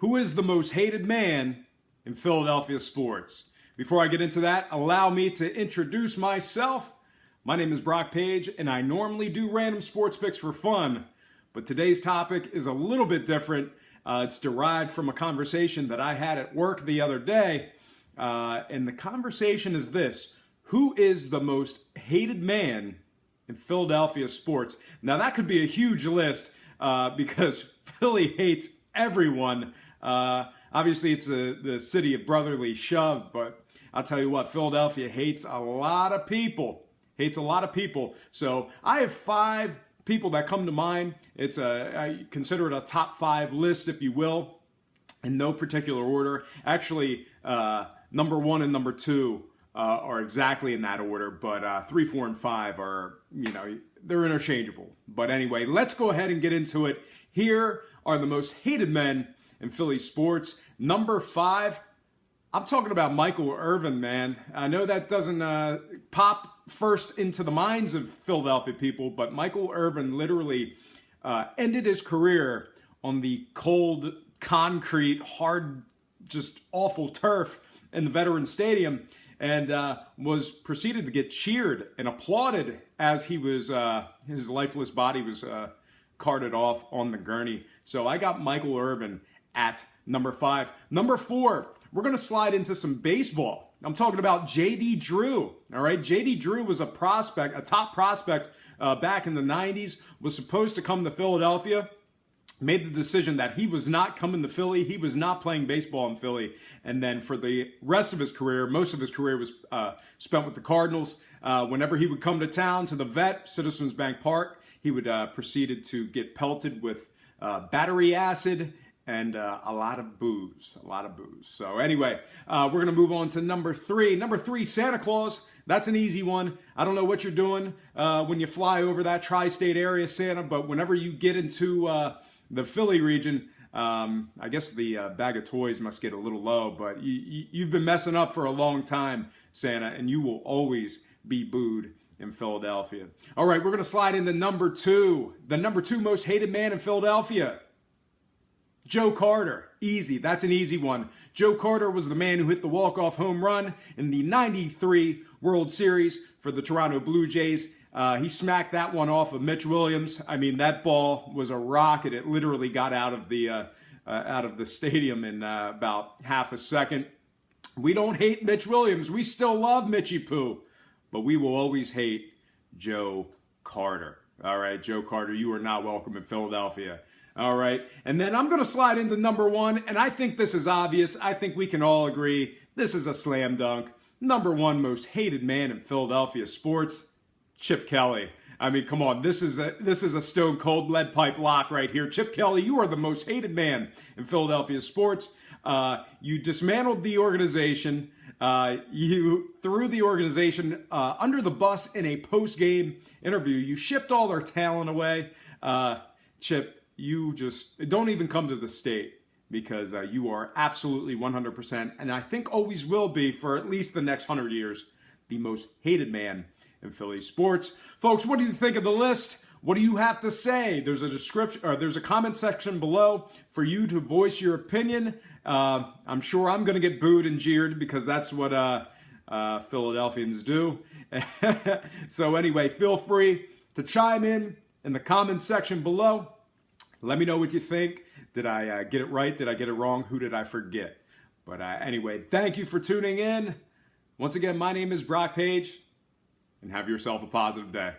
Who is the most hated man in Philadelphia sports? Before I get into that, allow me to introduce myself. My name is Brock Page, and I normally do random sports picks for fun, but today's topic is a little bit different. It's derived from a conversation that I had at work the other day, and the conversation is this: who is the most hated man in Philadelphia sports? Now, that could be a huge list because Philly hates everyone. Obviously, it's the city of brotherly shove, but I'll tell you what, Philadelphia hates a lot of people. So I have 5 people that come to mind. I consider it a top 5 list, if you will, in no particular order. Actually, number 1 and number 2 are exactly in that order, but 3, 4, and 5 are, they're interchangeable. But anyway, let's go ahead and get into it. Here are the most hated men in Philly sports. Number 5, I'm talking about Michael Irvin, man. I know that doesn't pop first into the minds of Philadelphia people, but Michael Irvin literally ended his career on the cold, concrete, hard, just awful turf in the Veterans Stadium, and was proceeded to get cheered and applauded as he was his lifeless body was carted off on the gurney. So I got Michael Irvin at number 5. Number 4, we're going to slide into some baseball. I'm talking about J.D. Drew. All right, J.D. Drew was a top prospect back in the 90s, was supposed to come to Philadelphia, made the decision that he was not coming to Philly. He was not playing baseball in Philly. And then for the rest of his career, most of his career was spent with the Cardinals. Whenever he would come to town, to the Vet, Citizens Bank Park, he would proceeded to get pelted with battery acid and a lot of booze. So anyway, we're going to move on to number 3. Number 3, Santa Claus. That's an easy one. I don't know what you're doing when you fly over that tri-state area, Santa, but whenever you get into the Philly region, I guess the bag of toys must get a little low, but you've been messing up for a long time, Santa, and you will always be booed in Philadelphia. All right, we're going to slide into number 2. The number 2 most hated man in Philadelphia, Joe Carter. Easy. That's an easy one. Joe Carter was the man who hit the walk-off home run in the 93 World Series for the Toronto Blue Jays. He smacked that one off of Mitch Williams. I mean, that ball was a rocket. It literally got out of the stadium in about half a second. We don't hate Mitch Williams. We still love Mitchy Poo, but we will always hate Joe Carter. All right, Joe Carter, you are not welcome in Philadelphia. All right, and then I'm going to slide into number 1, and I think this is obvious. I think we can all agree this is a slam dunk. Number 1 most hated man in Philadelphia sports, Chip Kelly. I mean, come on, this is a stone cold lead pipe lock right here. Chip Kelly, you are the most hated man in Philadelphia sports. You dismantled the organization. You threw the organization under the bus in a post-game interview. You shipped all their talent away. Chip, you just don't even come to the state because you are absolutely 100%, and I think always will be for at least the next 100 years, the most hated man in Philly sports. Folks, what do you think of the list? What do you have to say? There's a description, or there's a comment section below for you to voice your opinion. I'm sure I'm going to get booed and jeered because that's what Philadelphians do. So anyway, feel free to chime in the comment section below. Let me know what you think. Did I get it right? Did I get it wrong? Who did I forget? But anyway, thank you for tuning in. Once again, my name is Brock Page, and have yourself a positive day.